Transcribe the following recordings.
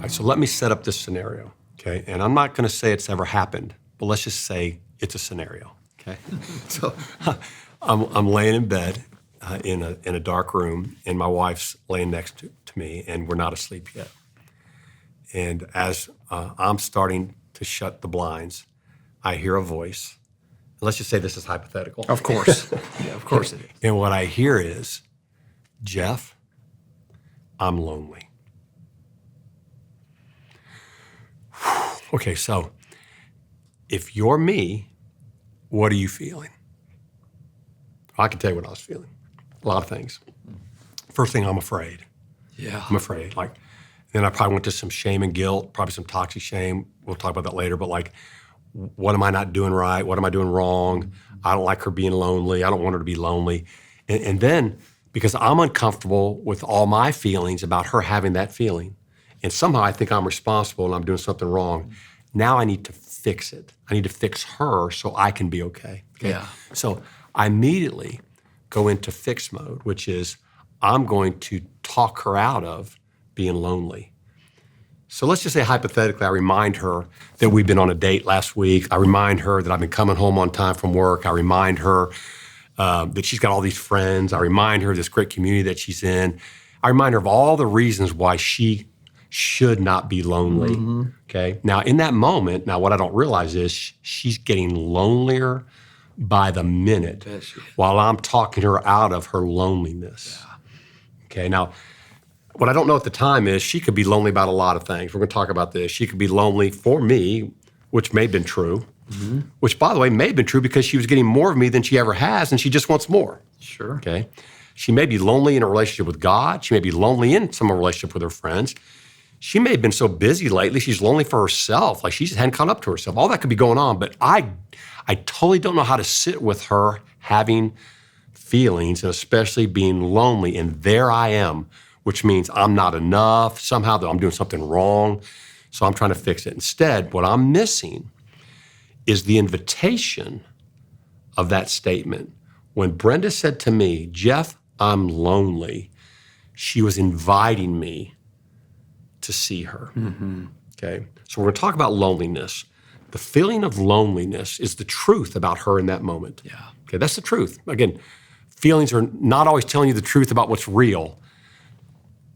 right, so let me set up this scenario, okay? And I'm not going to say it's ever happened, but let's just say it's a scenario, okay? So I'm laying in bed in a dark room, and my wife's laying next to me, and we're not asleep yet. And as I'm starting to shut the blinds, I hear a voice. Let's just say this is hypothetical. Of course. Yeah, of course it is. And what I hear is, Jeff, I'm lonely. Okay, so if you're me, what are you feeling? I can tell you what I was feeling. A lot of things. First thing, I'm afraid. Yeah. I'm afraid. Then I probably went to some shame and guilt, probably some toxic shame. We'll talk about that later. But what am I not doing right? What am I doing wrong? I don't like her being lonely. I don't want her to be lonely. And then, because I'm uncomfortable with all my feelings about her having that feeling, and somehow I think I'm responsible and I'm doing something wrong, now I need to fix it. I need to fix her so I can be okay. Yeah. So I immediately go into fix mode, which is I'm going to talk her out of being lonely. So let's just say hypothetically, I remind her that we've been on a date last week. I remind her that I've been coming home on time from work. I remind her that she's got all these friends. I remind her of this great community that she's in. I remind her of all the reasons why she should not be lonely, okay? Now, in that moment, what I don't realize is she's getting lonelier by the minute while I'm talking her out of her loneliness. Yeah. Okay, now, what I don't know at the time is she could be lonely about a lot of things. We're going to talk about this. She could be lonely for me, which may have been true, which, by the way, may have been true because she was getting more of me than she ever has, and she just wants more. Sure. Okay? She may be lonely in a relationship with God. She may be lonely in some relationship with her friends. She may have been so busy lately, she's lonely for herself. She just hadn't caught up to herself. All that could be going on, but I totally don't know how to sit with her having feelings, and especially being lonely, and there I am, which means I'm not enough, somehow that I'm doing something wrong, so I'm trying to fix it. Instead, what I'm missing is the invitation of that statement. When Brenda said to me, Jeff, I'm lonely, she was inviting me to see her, okay? So we're gonna talk about loneliness. The feeling of loneliness is the truth about her in that moment. Yeah. Okay, that's the truth. Again, feelings are not always telling you the truth about what's real,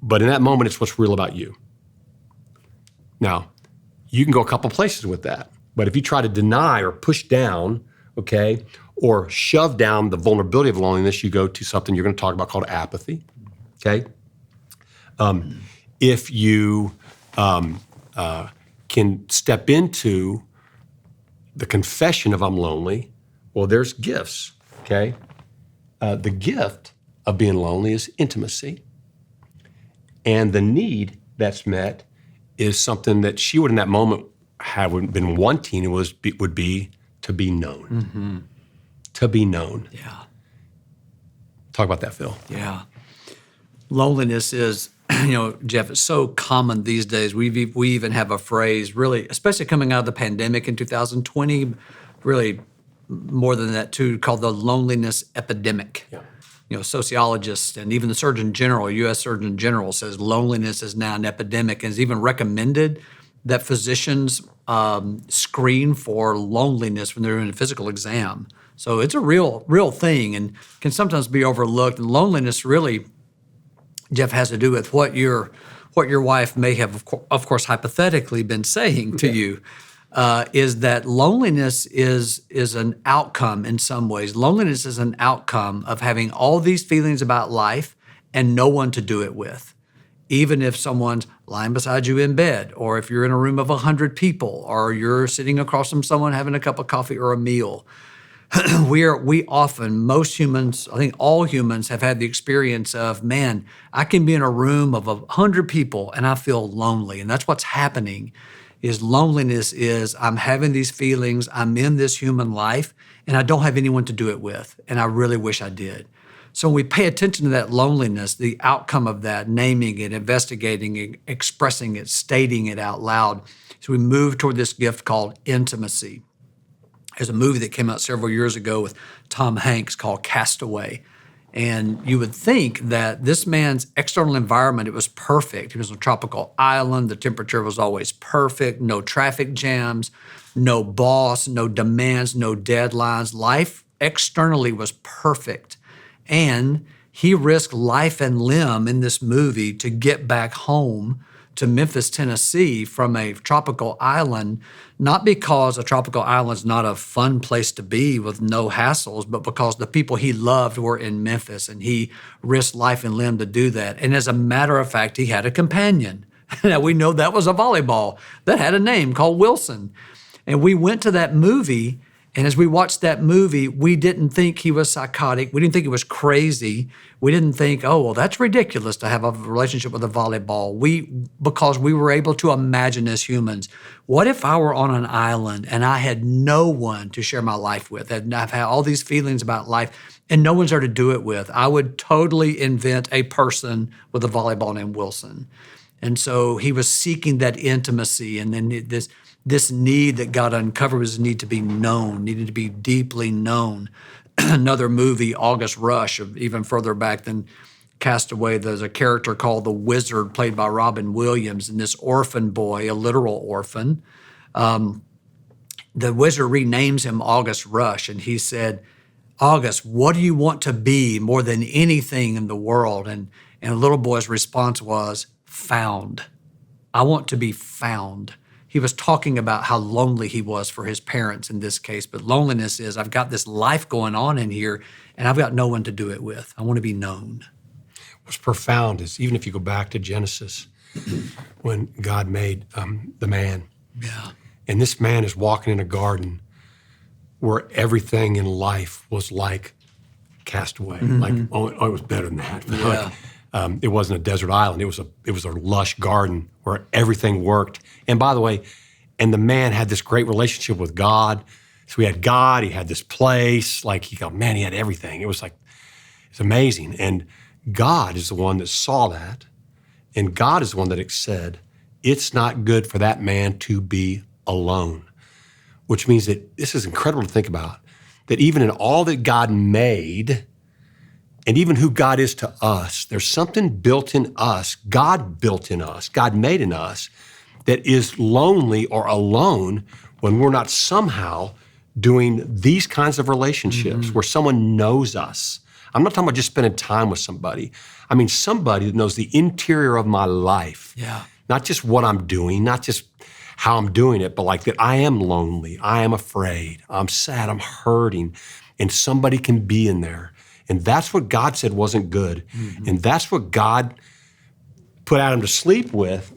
but in that moment, it's what's real about you. Now, you can go a couple places with that, but if you try to deny or push down, okay, or shove down the vulnerability of loneliness, you go to something you're going to talk about called apathy, okay? If you can step into the confession of I'm lonely, well, there's gifts, okay? The gift of being lonely is intimacy. And the need that's met is something that she would in that moment have been wanting. It would be to be known. To be known. Yeah. Talk about that, Phil. Yeah. Loneliness is, Jeff, it's so common these days. We even have a phrase, really, especially coming out of the pandemic in 2020, really more than that too, called the loneliness epidemic. Yeah. Sociologists and even the Surgeon General, U.S. Surgeon General, says loneliness is now an epidemic and has even recommended that physicians screen for loneliness when they're doing a physical exam. So it's a real thing and can sometimes be overlooked. And loneliness really, Jeff, has to do with what your wife may have, of course, hypothetically been saying to you. Is that loneliness is an outcome in some ways. Loneliness is an outcome of having all these feelings about life and no one to do it with. Even if someone's lying beside you in bed, or if you're in a room of 100 people, or you're sitting across from someone having a cup of coffee or a meal. We often, most humans, I think all humans have had the experience of, man, I can be in a room of 100 people and I feel lonely. And that's what's happening. Is loneliness is I'm having these feelings, I'm in this human life, and I don't have anyone to do it with, and I really wish I did. So when we pay attention to that loneliness, the outcome of that, naming it, investigating it, expressing it, stating it out loud, so we move toward this gift called intimacy. There's a movie that came out several years ago with Tom Hanks called Castaway. And you would think that this man's external environment, it was perfect. He was on a tropical island. The temperature was always perfect. No traffic jams, no boss, no demands, no deadlines. Life externally was perfect. And he risked life and limb in this movie to get back home to Memphis, Tennessee from a tropical island, not because a tropical island is not a fun place to be with no hassles, but because the people he loved were in Memphis and he risked life and limb to do that. And as a matter of fact, he had a companion. Now we know that was a volleyball that had a name called Wilson. And we went to that movie, and as we watched that movie, we didn't think he was psychotic. We didn't think he was crazy. We didn't think, oh, well, that's ridiculous to have a relationship with a volleyball. Because we were able to imagine as humans, what if I were on an island and I had no one to share my life with? And I've had all these feelings about life and no one's there to do it with. I would totally invent a person with a volleyball named Wilson. And so he was seeking that intimacy, and then this need that God uncovered was a need to be known, needed to be deeply known. Another movie, August Rush, even further back than Castaway, there's a character called the Wizard, played by Robin Williams, and this orphan boy, a literal orphan, the wizard renames him August Rush, and he said, August, what do you want to be more than anything in the world? And the little boy's response was, found. I want to be found. He was talking about how lonely he was for his parents in this case, but loneliness is, I've got this life going on in here and I've got no one to do it with. I want to be known. What's profound is, even if you go back to Genesis, when God made the man, Yeah. and this man is walking in a garden where everything in life was like Castaway. Like, oh, it was better than that. Yeah. It wasn't a desert island. It was a lush garden where everything worked. And by the way, and the man had this great relationship with God. So he had God, he had this place. Like, he had everything. It was like, it's amazing. And God is the one that saw that. And God is the one that said, it's not good for that man to be alone. Which means that this is incredible to think about, that even in all that God made, and even who God is to us, there's something built in us, God built in us, God made in us, that is lonely or alone when we're not somehow doing these kinds of relationships where someone knows us. I'm not talking about just spending time with somebody. I mean somebody that knows the interior of my life. Yeah. Not just what I'm doing, not just how I'm doing it, but like that I am lonely, I am afraid, I'm sad, I'm hurting, and somebody can be in there. And that's what God said wasn't good. And that's what God put Adam to sleep with,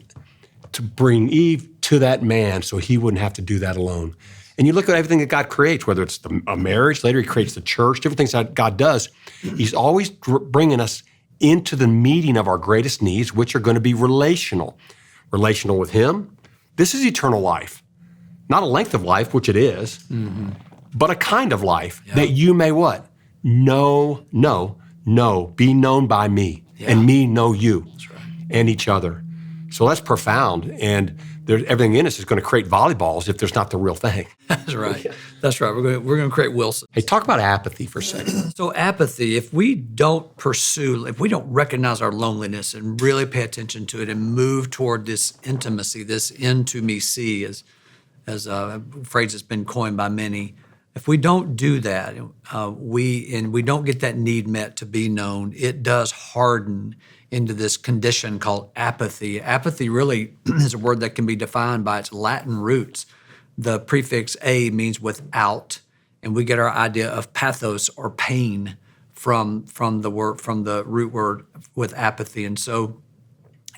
to bring Eve to that man so he wouldn't have to do that alone. And you look at everything that God creates, whether it's a marriage, later he creates the church, different things that God does. He's always bringing us into the meeting of our greatest needs, which are going to be relational. Relational with him. This is eternal life. Not a length of life, which it is, but a kind of life that you may what? Know, be known by me, and me know you. That's right. And each other. So that's profound. And everything in us is going to create volleyballs if there's not the real thing. That's right. That's right. We're going to create Wilson. Hey, talk about apathy for a second. So apathy, if we don't recognize our loneliness and really pay attention to it and move toward this intimacy, this intimacy, as a phrase that's been coined by many, if we don't do that, we don't get that need met to be known, it does harden into this condition called apathy. Apathy really is a word that can be defined by its Latin roots. The prefix "a" means without, and we get our idea of pathos or pain from the root word with apathy. And so,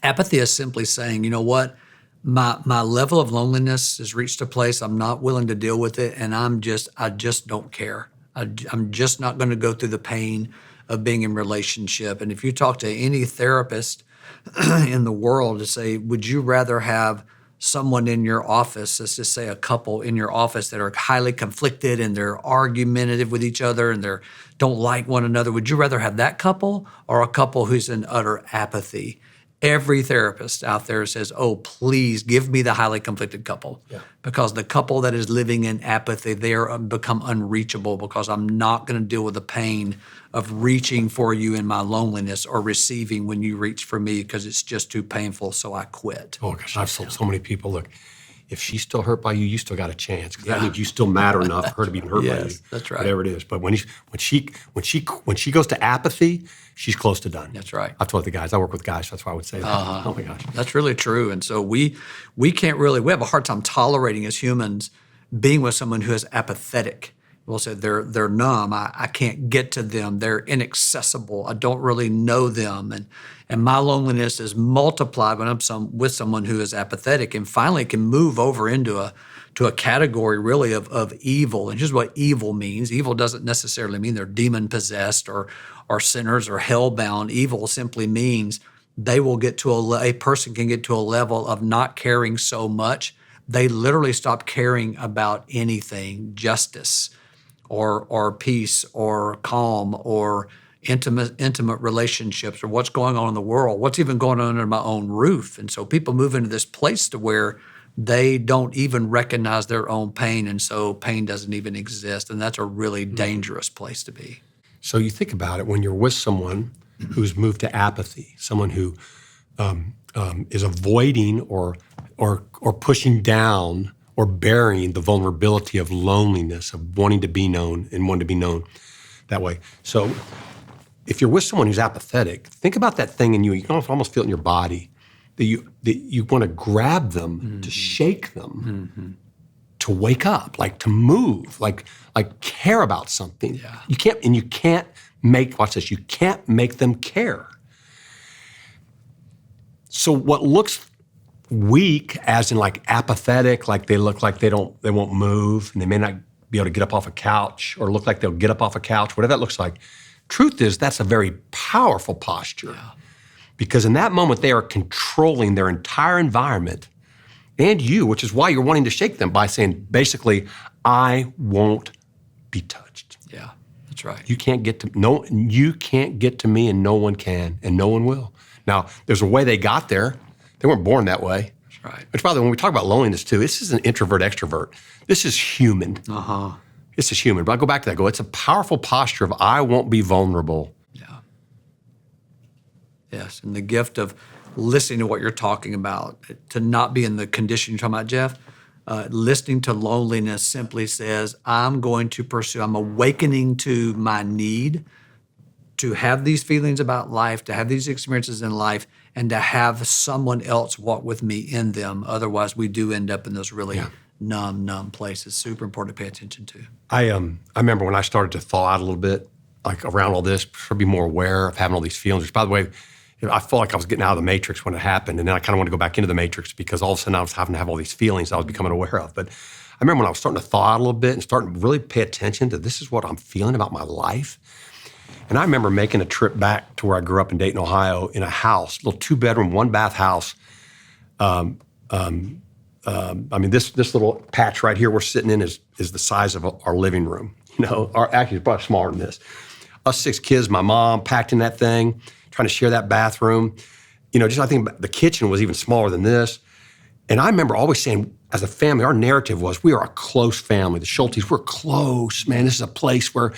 apathy is simply saying, you know what? My level of loneliness has reached a place I'm not willing to deal with it, and I just don't care. I'm just not going to go through the pain of being in relationship. And if you talk to any therapist in the world to say, would you rather have someone in your office, let's just say a couple in your office that are highly conflicted and they're argumentative with each other and they don't like one another, would you rather have that couple or a couple who's in utter apathy? Every therapist out there says, oh, please give me the highly conflicted couple. Yeah. Because the couple that is living in apathy, they are become unreachable because I'm not going to deal with the pain of reaching for you in my loneliness or receiving when you reach for me because it's just too painful, so I quit. Oh gosh, I've told so many people, look, if she's still hurt by you, you still got a chance because that means you still matter enough for her to be hurt by you. Yes, that's right. Whatever it is. But when she goes to apathy, she's close to done. That's right. I've told the guys, I work with guys, so that's why I would say that. Oh my gosh. That's really true. And so we can't really, we have a hard time tolerating as humans being with someone who is apathetic. We'll say they're numb. I can't get to them. They're inaccessible. I don't really know them. And my loneliness is multiplied when I'm with someone who is apathetic, and finally it can move over into a category really of evil. And here's what evil means. Evil doesn't necessarily mean they're demon possessed or sinners or hell-bound. Evil simply means they will get to a person can get to a level of not caring so much. They literally stop caring about anything, justice or peace or calm or intimate relationships or what's going on in the world, what's even going on under my own roof. And so people move into this place to where they don't even recognize their own pain, and so pain doesn't even exist. And that's a really dangerous place to be. So you think about it, when you're with someone who's moved to apathy, someone who is avoiding or pushing down or burying the vulnerability of loneliness, of wanting to be known and wanting to be known that way. So if you're with someone who's apathetic, think about that thing in you. You can almost feel it in your body that you want to grab them, to shake them, to wake up, like to move, like care about something. Yeah. You can't make, watch this, you can't make them care. So what looks weak, as in like apathetic, like they look like they won't move, and they may not be able to get up off a couch, or look like they'll get up off a couch, whatever that looks like. Truth is, that's a very powerful posture. Yeah. Because in that moment, they are controlling their entire environment and you, which is why you're wanting to shake them by saying, basically, I won't be touched. Yeah, that's right. You can't get to me, and no one can, and no one will. Now, there's a way they got there. They weren't born that way. That's right. Which, by the way, when we talk about loneliness too, this is an introvert-extrovert. This is human. This is human. But I go back to that. It's a powerful posture of I won't be vulnerable. Yeah. Yes, and the gift of listening to what you're talking about, to not be in the condition you're talking about, Jeff. Listening to loneliness simply says, I'm awakening to my need to have these feelings about life, to have these experiences in life, and to have someone else walk with me in them. Otherwise, we do end up in those really numb places. Super important to pay attention to. I remember when I started to thaw out a little bit, like around all this, to be more aware of having all these feelings. Which, by the way, I felt like I was getting out of the matrix when it happened, and then I kind of wanted to go back into the matrix because all of a sudden I was having to have all these feelings I was becoming aware of. But I remember when I was starting to thaw out a little bit and starting to really pay attention to this is what I'm feeling about my life. And I remember making a trip back to where I grew up in Dayton, Ohio, in a house, little 2-bedroom, 1-bath house. This little patch right here we're sitting in is the size of our living room. Actually, it's probably smaller than this. Us 6 kids, my mom packed in that thing, trying to share that bathroom. I think the kitchen was even smaller than this. And I remember always saying, as a family, our narrative was, we are a close family. The Schultes, we're close, man. This is a place where,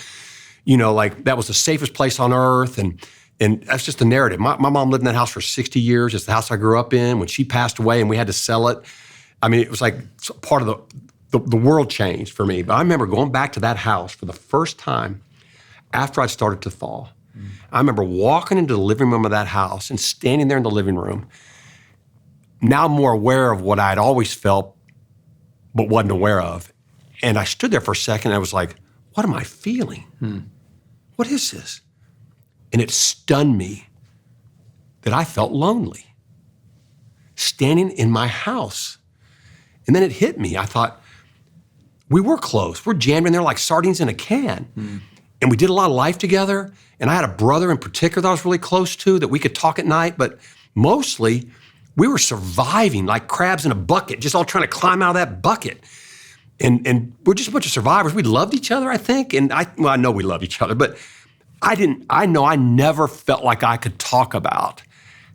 that was the safest place on earth. And that's just the narrative. My mom lived in that house for 60 years. It's the house I grew up in. When she passed away and we had to sell it, it was like part of the world changed for me. But I remember going back to that house for the first time after I'd started to thaw. I remember walking into the living room of that house and standing there in the living room, now more aware of what I'd always felt but wasn't aware of. And I stood there for a second and I was like, what am I feeling? What is this? And it stunned me that I felt lonely, standing in my house. And then it hit me. I thought, we were close. We're jammed in there like sardines in a can. And we did a lot of life together. And I had a brother in particular that I was really close to that we could talk at night. But mostly, we were surviving like crabs in a bucket, just all trying to climb out of that bucket. And we're just a bunch of survivors. We loved each other, I think. And I know we loved each other. But I never felt like I could talk about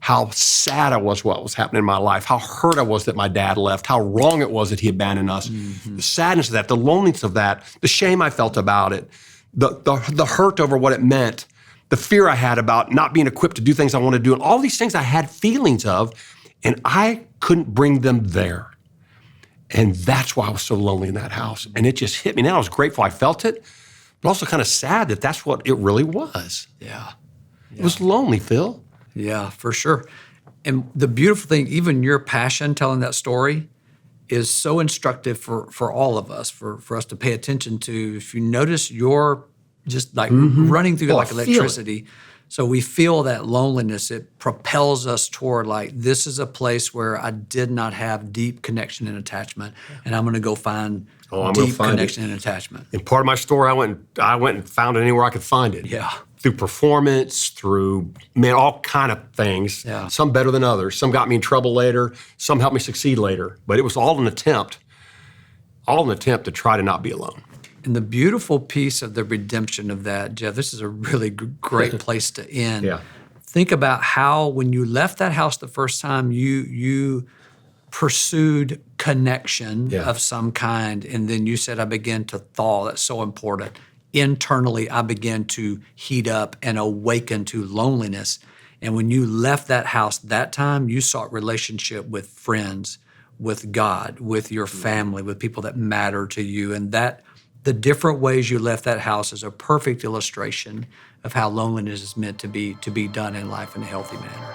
how sad I was what was happening in my life, how hurt I was that my dad left, how wrong it was that he abandoned us, the sadness of that, the loneliness of that, the shame I felt about it, the hurt over what it meant, the fear I had about not being equipped to do things I want to do, and all these things I had feelings of, and I couldn't bring them there. And that's why I was so lonely in that house. And it just hit me. Now I was grateful I felt it, but also kind of sad that that's what it really was. Yeah. It was lonely, Phil. Yeah, for sure. And the beautiful thing, even your passion telling that story is so instructive for all of us, for us to pay attention to. If you notice, you're just like running through like I feel it. electricity. So we feel that loneliness. It propels us toward like, this is a place where I did not have deep connection and attachment, and I'm going to go find I'm gonna deep find it. connection and attachment. And part of my story, I went and found it anywhere I could find it. Yeah. Through performance, through, all kind of things. Yeah. Some better than others. Some got me in trouble later. Some helped me succeed later. But it was all an attempt to try to not be alone. And the beautiful piece of the redemption of that, Jeff, this is a really great place to end. Yeah. Think about how when you left that house the first time, you pursued connection of some kind, and then you said, I began to thaw. That's so important. Internally, I began to heat up and awaken to loneliness. And when you left that house that time, you sought relationship with friends, with God, with your family, with people that matter to you. And that the different ways you left that house is a perfect illustration of how loneliness is meant to be done in life in a healthy manner.